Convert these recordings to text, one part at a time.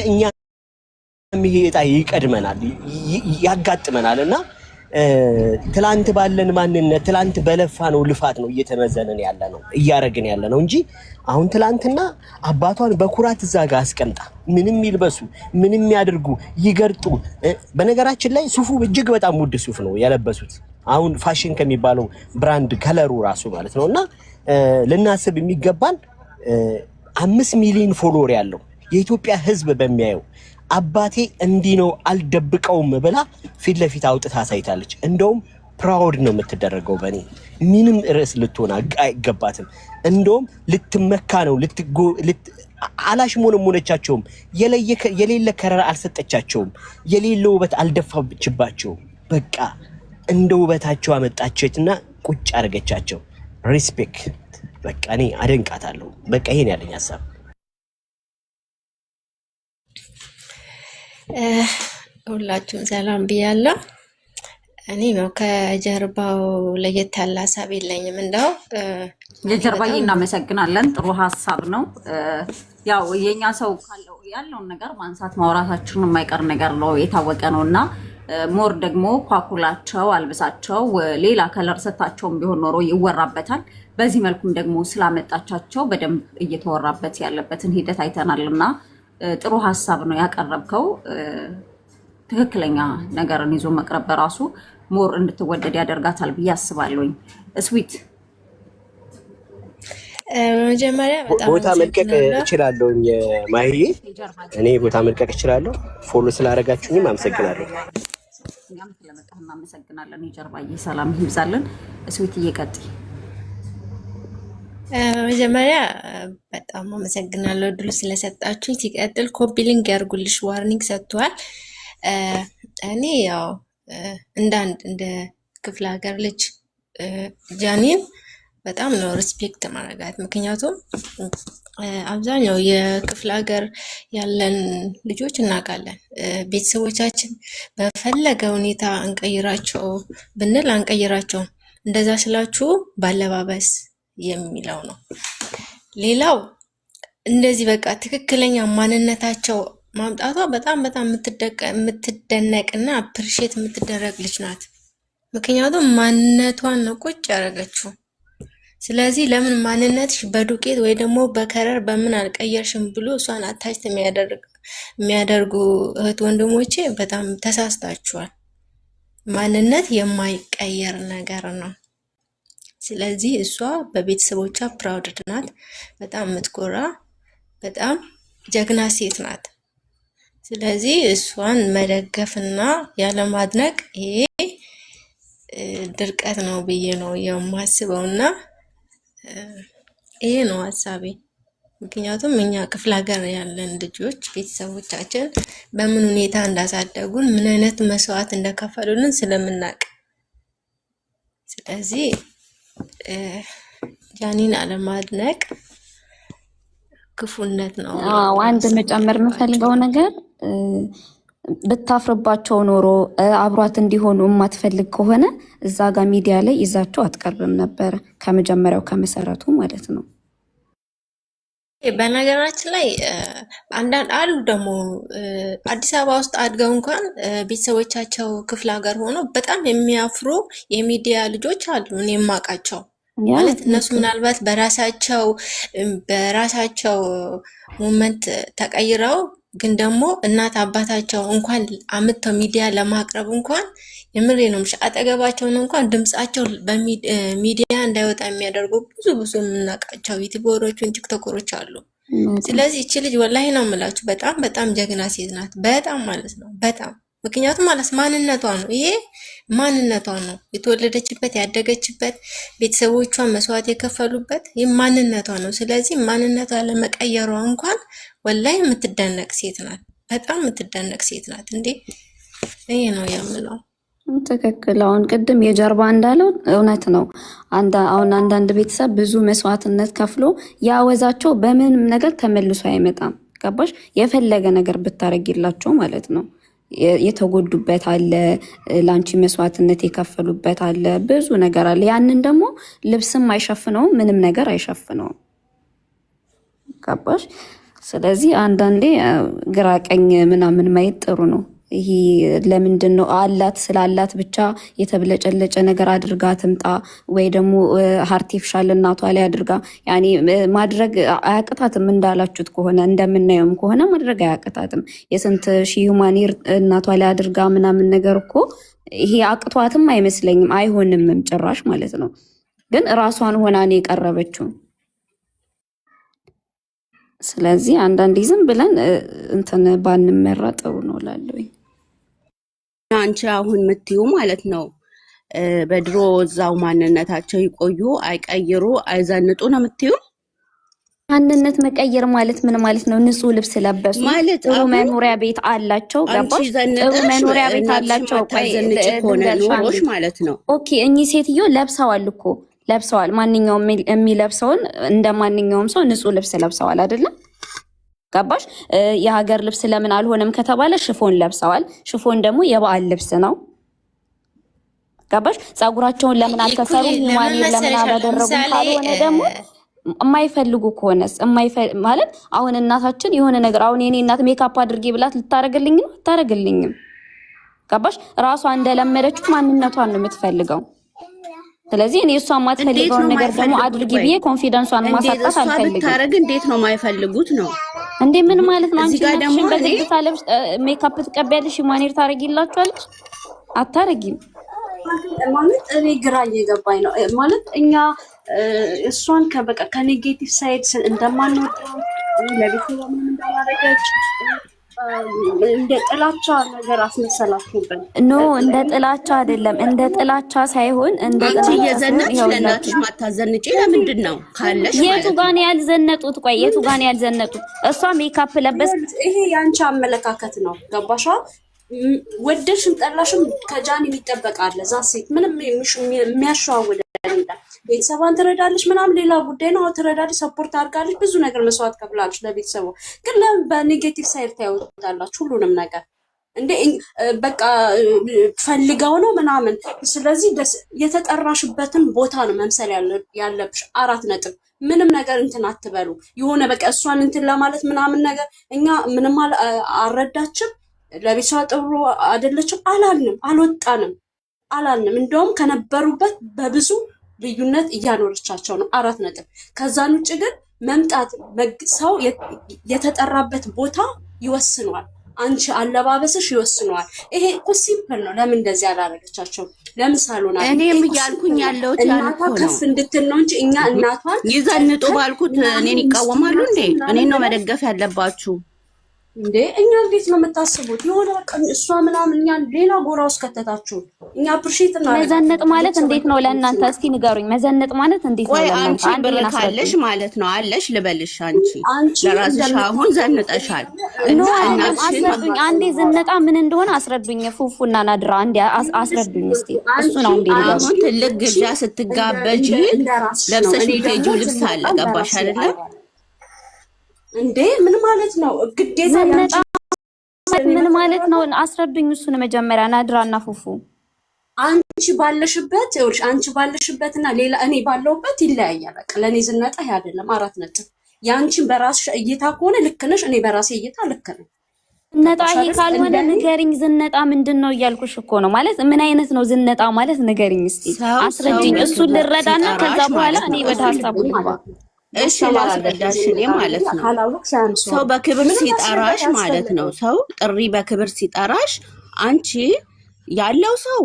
እኛ የሚሄጣ ይቀድመናል ያጋጥመናልና ትላንት ባለን ማንነት ትላንት በለፋ ነው ልፋት ነው እየተመዘነን ያለ ነው እያረግን ያለ ነው እንጂ አሁን ትላንትና አባቷን በኩራት እዛ ጋር አስቀምጣ ምንም ይልበሱ ምንም ያድርጉ ይገርጡ። በነገራችን ላይ ሱፉ እጅግ በጣም ውድ ሱፍ ነው ያለበሱት። አሁን ፋሽን ከሚባለው ብራንድ ከለሩ ራሱ ማለት ነውና ለናስብ የሚገባን 5 ሚሊዮን ፎሎወር ያለው የኢትዮጵያ ሕዝብ በሚያየው አባቴ እንዲህ ነው አልደብቀውም ብላ ፊት ለፊት አውጥታ ሳይታለች። እንደውም ፕራውድ ነው የምትደረገው በኔ ምንም ርዕስ ልትሆን አይገባትም። እንደውም ልትመካ ነው አላሽሞነሞነቻቸውም። የሌለ ከረር አልሰጠቻቸውም። የሌለ ውበት አልደፋችባቸውም። በቃ እንደ ውበታቸው አመጣቸችና ቁጭ አድርገቻቸው። ሪስፔክት በቃ እኔ አደንቃታለሁ። በቃ ይሄን ያለኝ ሐሳብ። ሁላችሁም ሰላም ብያለሁ። እኔ ነው ከጀርባው ለየት ያለ ሀሳብ የለኝም። እንደው የጀርባዬ እናመሰግናለን። ጥሩ ሀሳብ ነው። ያው የኛ ሰው ካለው ያለውን ነገር ማንሳት ማውራታችን የማይቀር ነገር ነው፣ የታወቀ ነውና ሞር ደግሞ ኳኩላቸው አልብሳቸው ሌላ ከለር ሰታቸውም ቢሆን ኖሮ ይወራበታል። በዚህ መልኩም ደግሞ ስላመጣቻቸው በደንብ እየተወራበት ያለበትን ሂደት አይተናልና ጥሩ ሀሳብ ነው ያቀረብከው። ትክክለኛ ነገርን ይዞ መቅረብ በራሱ ሞር እንድትወደድ ያደርጋታል ብዬ አስባለሁኝ። ስዊት መጀመሪያ በጣም ቦታ መልቀቅ እችላለሁ ማሂዬ፣ እኔ ቦታ መልቀቅ እችላለሁ። ፎሎ ስላደረጋችሁኝም አመሰግናለሁ። እኛም ስለመጣህ እናመሰግናለን። የጀርባዬ ሰላም ይብዛልን። ስዊት እየቀጥይ። መጀመሪያ በጣም አመሰግናለሁ እድሉ ስለሰጣችሁ። ሲቀጥል ኮፒ ሊንክ ያርጉልሽ ዋርኒንግ ሰጥቷል። እኔ ያው እንደ ክፍለ ሀገር ልጅ ጃኒን በጣም ነው ሪስፔክት ማረጋት። ምክንያቱም አብዛኛው የክፍለ ሀገር ያለን ልጆች እናውቃለን። ቤተሰቦቻችን በፈለገ ሁኔታ እንቀይራቸው ብንል አንቀይራቸውም። እንደዛ ስላችሁ ባለባበስ የሚለው ነው። ሌላው እንደዚህ በቃ ትክክለኛ ማንነታቸው ማምጣቷ በጣም የምትደነቅና አፕሪሼት የምትደረግ ልጅ ናት። ምክንያቱም ማንነቷን ነው ቁጭ ያደረገችው። ስለዚህ ለምን ማንነትሽ በዱቄት ወይ ደግሞ በከረር በምን አልቀየርሽም ብሎ እሷን አታች የሚያደርጉ እህት ወንድሞቼ በጣም ተሳስታችኋል። ማንነት የማይቀየር ነገር ነው። ስለዚህ እሷ በቤተሰቦቿ ፕራውድ ናት። በጣም የምትኮራ በጣም ጀግና ሴት ናት። ስለዚህ እሷን መደገፍና ያለማድነቅ ይሄ ድርቀት ነው ብዬ ነው የማስበውና ይሄ ነው ሀሳቤ። ምክንያቱም እኛ ክፍለ ሀገር ያለን ልጆች ቤተሰቦቻችን በምን ሁኔታ እንዳሳደጉን ምን አይነት መስዋዕት እንደከፈሉልን ስለምናውቅ፣ ስለዚህ ጃኒን አለማድነቅ ክፉነት ነው። አንድ መጨመር የምፈልገው ነገር ብታፍርባቸው ኖሮ አብሯት እንዲሆኑ የማትፈልግ ከሆነ እዛ ጋር ሚዲያ ላይ ይዛቸው አትቀርብም ነበር፣ ከመጀመሪያው ከመሰረቱ ማለት ነው። በነገራችን ላይ አንዳንድ አሉ ደግሞ አዲስ አበባ ውስጥ አድገው እንኳን ቤተሰቦቻቸው ክፍለ ሀገር ሆኖ በጣም የሚያፍሩ የሚዲያ ልጆች አሉ እኔ የማውቃቸው። ማለት እነሱ ምናልባት በራሳቸው ሞመንት ተቀይረው ግን ደግሞ እናት አባታቸው እንኳን አምጥተው ሚዲያ ለማቅረብ እንኳን የምሬ ነው አጠገባቸውን እንኳን ድምጻቸው በሚዲያ እንዳይወጣ የሚያደርጉ ብዙ የምናውቃቸው ዩቲዩበሮችን ቲክቶከሮች አሉ። ስለዚህ እቺ ልጅ ወላሂ ነው የምላችሁ በጣም ጀግና ሴት ናት። በጣም ማለት ነው በጣም ምክንያቱም ማለት ማንነቷ ነው። ይሄ ማንነቷ ነው የተወለደችበት ያደገችበት ቤተሰቦቿ መስዋዕት የከፈሉበት ይህ ማንነቷ ነው። ስለዚህ ማንነቷ ለመቀየሯ እንኳን ወላሂ የምትደነቅ ሴት ናት። በጣም የምትደነቅ ሴት ናት። እንዴ ይሄ ነው የምለው። ትክክል። አሁን ቅድም የጀርባ እንዳለው እውነት ነው። አሁን አንዳንድ ቤተሰብ ብዙ መስዋዕትነት ከፍሎ ያወዛቸው በምንም ነገር ተመልሶ አይመጣም። ገባሽ? የፈለገ ነገር ብታረጊላቸው ማለት ነው። የተጎዱበት አለ፣ ላንቺ መስዋዕትነት የከፈሉበት አለ፣ ብዙ ነገር አለ። ያንን ደግሞ ልብስም አይሸፍነውም፣ ምንም ነገር አይሸፍነውም። ገባሽ? ስለዚህ አንዳንዴ ግራ ቀኝ ምናምን ማየት ጥሩ ነው። ይሄ ለምንድን ነው አላት ስላላት ብቻ የተብለጨለጨ ነገር አድርጋ ትምጣ ወይ ደግሞ አርቲፊሻል እናቷ ላይ አድርጋ ያኔ ማድረግ አያቅታትም። እንዳላችሁት ከሆነ እንደምናየውም ከሆነ ማድረግ አያቅታትም። የስንት ሺህ ሁማኔር እናቷ ላይ አድርጋ ምናምን ነገር እኮ ይሄ አቅቷትም አይመስለኝም፣ አይሆንምም ጭራሽ ማለት ነው። ግን ራሷን ሆና ነው የቀረበችው። ስለዚህ አንዳንዴ ዝም ብለን እንትን ባንመራ ጥሩ ነው እላለሁኝ። አንቺ አሁን የምትዩ ማለት ነው በድሮ እዛው ማንነታቸው ይቆዩ፣ አይቀይሩ፣ አይዘንጡ ነው የምትዩ? ማንነት መቀየር ማለት ምን ማለት ነው? ንጹህ ልብስ ለበሱ ማለት ጥሩ መኖሪያ ቤት አላቸው። ገባሽ? ጥሩ መኖሪያ ቤት አላቸው። ዘንጭ ሆነ ኑሮሽ ማለት ነው። ኦኬ እኚህ ሴትዮ ለብሰዋል እኮ ለብሰዋል። ማንኛውም የሚለብሰውን እንደ ማንኛውም ሰው ንጹህ ልብስ ለብሰዋል አይደለም? ገባሽ? የሀገር ልብስ ለምን አልሆነም ከተባለ ሽፎን ለብሰዋል። ሽፎን ደግሞ የበዓል ልብስ ነው። ገባሽ? ፀጉራቸውን ለምን አልተሰሩ ሁማኔር ለምን አላደረጉም ካልሆነ ደግሞ የማይፈልጉ ከሆነስ ማለት አሁን እናታችን የሆነ ነገር አሁን የኔ እናት ሜካፕ አድርጌ ብላት ልታረግልኝ ነው? አታረግልኝም። ገባሽ? ራሷ እንደለመደችው ማንነቷን ነው የምትፈልገው። ስለዚህ እኔ እሷ የማትፈልገውን ነገር ደግሞ አድርጊ ብዬ ኮንፊደንሷን ማሳጣት አልፈልግም። ታረግ እንዴት ነው የማይፈልጉት ነው እንዴ? ምን ማለት ነው? አንቺ ደግሞ በግዴታ ለብስ ሜካፕ ትቀበያለሽ፣ ሁማኔር ታረጊላችኋለች? አታረጊም ማለት እኔ ግራ እየገባኝ ነው ማለት እኛ እሷን ከበቃ ከኔጌቲቭ ሳይድ እንደማንወጣው ለቤተሰብ ምን እንዳላረገች እንደ ጥላቻ ነገር አስመሰላችሁበት። ኖ እንደ ጥላቻ አይደለም፣ እንደ ጥላቻ ሳይሆን እንደ ጥላቻ የዘነጥሽ ለእናትሽ ማታዘንጪ ለምንድን ነው ካለሽ? የቱ ጋር ነው ያልዘነጡት? ቆይ የቱ ጋር ነው ያልዘነጡት? እሷ ሜካፕ ለበስ። ይሄ ያንቺ አመለካከት ነው። ገባሻ? ወደሽም ጠላሽም ከጃኒ ይጠበቃል። እዛ ሴት ምንም የሚያሸዋውድ ቤተሰቧን ትረዳለች ምናምን ሌላ ጉዳይ ነው። ትረዳለች፣ ሰፖርት አድርጋለች፣ ብዙ ነገር መስዋዕት ከፍላለች ለቤተሰቧ። ግን ለምን በኔጌቲቭ ሳይድ ታዩታላችሁ ሁሉንም ነገር? እንዴ በቃ ፈልጋው ነው ምናምን። ስለዚህ የተጠራሽበትን ቦታ ነው መምሰል ያለብሽ። 4 ነጥብ። ምንም ነገር እንትን አትበሉ። የሆነ በቃ እሷን እንትን ለማለት ምናምን ነገር እኛ ምንም አልረዳችም፣ ለቤተሰቧ ጥሩ አይደለችም አላልንም። እንደውም ከነበሩበት በብዙ ልዩነት እያኖረቻቸው ነው። 4 ነጥብ። ከዛን ውጭ ግን መምጣት ሰው የተጠራበት ቦታ ይወስነዋል። አንቺ አለባበስሽ ይወስነዋል። ይሄ እኮ ሲምፕል ነው። ለምን እንደዚህ አላረገቻቸው? ለምሳሌ እኔም እያልኩኝ ያለሁት እናቷ ከፍ እንድትል ነው እንጂ እኛ እናቷን ይዘንጡ ባልኩት እኔን ይቃወማሉ እንዴ? እኔን ነው መደገፍ ያለባችሁ እንዴ? እኛ እንዴት ነው የምታስቡት? የሆነ በቃ እሷ ምናምን እኛ ሌላ ጎራ ውስጥ ከተታችሁ እኛ አፕሪሺየት እና መዘነጥ ማለት እንዴት ነው ለእናንተ? እስኪ ንገሩኝ። መዘነጥ ማለት እንዴት ነው? ወይ አንቺ ብር ካለሽ ማለት ነው አለሽ ልበልሽ። አንቺ ለራስሽ አሁን ዘንጠሻል እና አስረዱኝ። አንዴ ዝነጣ ምን እንደሆነ አስረዱኝ። ፉፉና ናድራ አንዴ አስረዱኝ እስቲ። እሱ ነው እንዴ? አሁን ትልቅ ግብዣ ስትጋበጂ ለብሰሽ የምትሄጂው ልብስ አለ። ገባሽ አይደለ እንዴ? ምን ማለት ነው? ግዴታ ምን ማለት ነው? አስረዱኝ። እሱን መጀመሪያ ናድራና ፉፉ አንቺ ባለሽበትና ሌላ እኔ ባለውበት ይለያያል። በቃ ለኔ ዝነጣ ይሄ አይደለም። 4 ነጥብ። ያንቺን በራስሽ እይታ ከሆነ ልክ ነሽ፣ እኔ በራሴ እይታ ልክ ነኝ። ዝነጣ ይሄ ካልሆነ ንገሪኝ። ዝነጣ ምንድነው እያልኩሽ እኮ ነው። ማለት ምን አይነት ነው ዝነጣ ማለት? ንገሪኝ እስቲ አስረጅኝ። እሱን ልረዳና ከዛ በኋላ እኔ ወደ ሐሳቡ ልግባ። እሺ ላስረዳሽ። እኔ ማለት ነው ሰው በክብር ሲጠራሽ ማለት ነው ሰው ጥሪ በክብር ሲጠራሽ አንቺ ያለው ሰው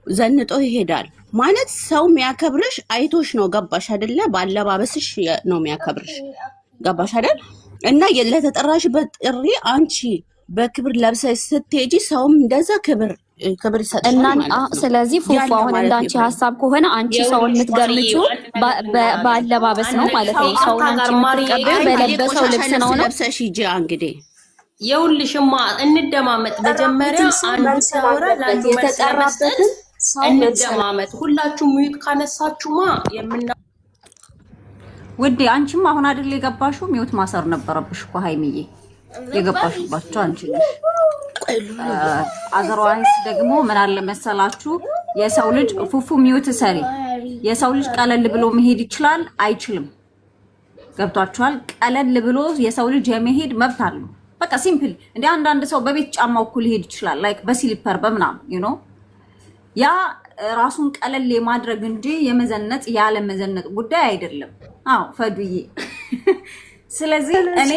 ዘንጦ ይሄዳል ማለት ሰው የሚያከብርሽ አይቶሽ ነው። ገባሽ አይደለ? ባለባበስሽ ነው የሚያከብርሽ። ገባሽ አይደል? እና ለተጠራሽበት ጥሪ አንቺ በክብር ለብሰሽ ስትሄጂ ሰውም እንደዛ ክብር ይሰጥሻል ማለት ነው። ስለዚህ ፉፉ አሁን እንዳንቺ ሀሳብ ከሆነ አንቺ ሰውን የምትገርምችው በአለባበስ ነው ማለት ነው። ሰውን አንቺ የምትቀበይው በለበሰው ልብስ ነው። ለብሰሽ ሂጂ እንግዲህ የውልሽማ እንደማመጥ መጀመሪያ አንዱ ሲያወራ ለአንዱ የተጠራበትን እንደማመጥ። ሁላችሁም ሚዩት ካነሳችሁማ ውዴ አንቺም አሁን አይደል የገባሽው? ሚዩት ማሰር ነበረብሽ እኮ ሃይሚዬ። የገባሽባቸው አንቺ ነሽ። አዘርዋይስ ደግሞ ምን አለ መሰላችሁ የሰው ልጅ ፉፉ ሚዩት ሰሪ የሰው ልጅ ቀለል ብሎ መሄድ ይችላል አይችልም? ገብቷችኋል? ቀለል ብሎ የሰው ልጅ የመሄድ መብት አለው። በቃ ሲምፕል እንደ አንዳንድ ሰው በቤት ጫማው እኩል ሊሄድ ይችላል፣ ላይክ በስሊፐር በምናምን ዩ ኖ ያ ራሱን ቀለል የማድረግ እንጂ የመዘነጥ ያለ መዘነጥ ጉዳይ አይደለም። አዎ ፈዱዬ ስለዚህ እኔ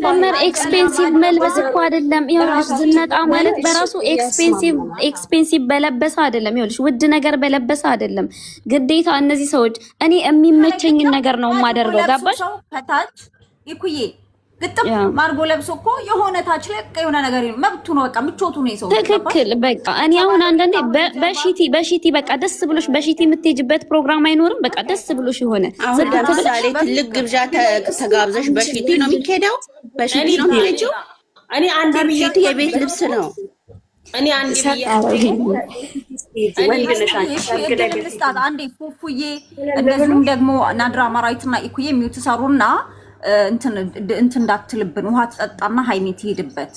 ተመር ኤክስፔንሲቭ መልበስ እኮ አይደለም። ይኸውልሽ ዝነጣ ማለት በራሱ ኤክስፔንሲቭ በለበሰ አይደለም። ይኸውልሽ ውድ ነገር በለበሰ አይደለም። ግዴታ እነዚህ ሰዎች እኔ የሚመቸኝን ነገር ነው የማደርገው። ገባሽ? ከታች ይኩዬ ግጥም ማርጎ ለብሶ እኮ የሆነ ታች ላይ የሆነ ነገር መብቱ ነው። በቃ ምቾቱ ነው የሰው ትክክል። በቃ እኔ አሁን አንዳንዴ በሺቲ በቃ ደስ ብሎሽ በሺቲ የምትሄጂበት ፕሮግራም አይኖርም። በቃ ደስ ብሎሽ የሆነ አሁን ለምሳሌ ትልቅ ግብዣ ተጋብዘሽ በሺቲ ነው የሚሄደው። በሺቲ ነው የሚሄደው። እኔ አንድ ሺቲ የቤት ልብስ ነው። እኔ አንድ አንዴ ፉፉዬ እንደዚሁም ደግሞ ናድራ ማራዊትና ኢኩዬ የሚውትሰሩና እንትን እንዳትልብን ውሃ ትጠጣና ሃይሚ ትሄድበት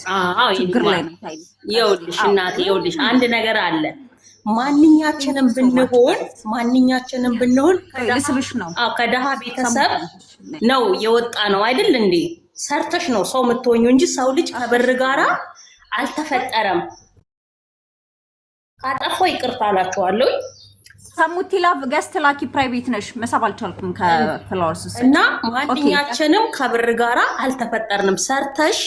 ችግር ላይ ነው። ይኸውልሽ እናቴ ይኸውልሽ አንድ ነገር አለ። ማንኛችንም ብንሆን ልስብሽ ነው። ከደሃ ቤተሰብ ነው የወጣ ነው አይደል እንዴ? ሰርተሽ ነው ሰው የምትሆኚው እንጂ ሰው ልጅ ከብር ጋራ አልተፈጠረም። ካጠፋው ይቅርታ አላችኋለሁ። ሰሙቲ ላቭ ገስት ላኪ ፕራይቬት ነሽ መሳብ አልቻልኩም ከፍላወርስ እና ማንኛችንም ከብር ጋራ አልተፈጠርንም። ሰርተሽ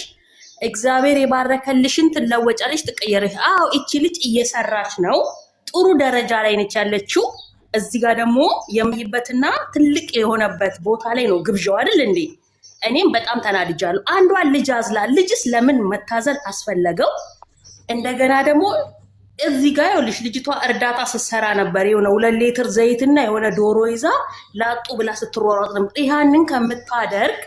እግዚአብሔር የባረከልሽን ትለወጫለሽ፣ ትቀየረሽ። አዎ እቺ ልጅ እየሰራች ነው፣ ጥሩ ደረጃ ላይ ነች ያለችው። እዚህ ጋር ደግሞ የሚይበትና ትልቅ የሆነበት ቦታ ላይ ነው ግብዣው አይደል እንዴ? እኔም በጣም ተናድጃለሁ። አንዷን ልጅ አዝላ ልጅስ ለምን መታዘል አስፈለገው? እንደገና ደግሞ እዚህ ጋር ይኸውልሽ ልጅቷ እርዳታ ስትሰራ ነበር። የሆነ 2 ሊትር ዘይትና የሆነ ዶሮ ይዛ ላጡ ብላ ስትሯሯጥ ነበር። ይሄንን ከምታደርግ